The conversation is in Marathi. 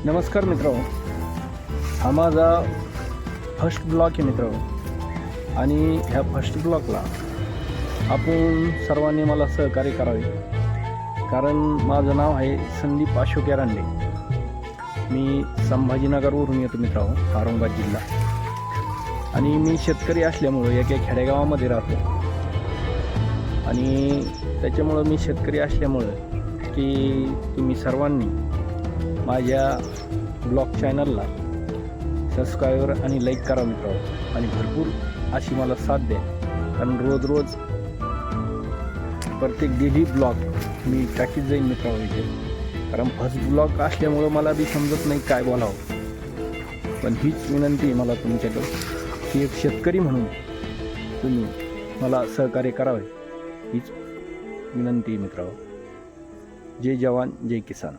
नमस्कार मित्रांनो, हा माझा फर्स्ट ब्लॉग आहे मित्रांनो. आणि ह्या फर्स्ट ब्लॉगला आपण सर्वांनी मला सहकार्य करावे, कारण माझं नाव आहे संदीप अशोक एरांडे. मी संभाजीनगरवरून येतो मित्रांनो, औरंगाबाद जिल्हा. आणि मी शेतकरी असल्यामुळं एका खेडेगावामध्ये राहतो. आणि त्याच्यामुळं मी शेतकरी असल्यामुळं की तुम्ही सर्वांनी माझ्या ब्लॉग चॅनलला सबस्क्राईबर आणि लाईक करा मित्रांनो, आणि भरपूर अशी मला साथ द्या, कारण रोज प्रत्येक डेली ब्लॉग मी टाकीत जाईन मित्रांनो इथे. कारण फर्स्ट ब्लॉग असल्यामुळं मला बी समजत नाही काय बोलावं. पण हीच विनंती आहे मला तुमच्याकडं की एक शेतकरी म्हणून तुम्ही मला सहकार्य करावे, हीच विनंती मित्रांनो. जय जवान जय किसान.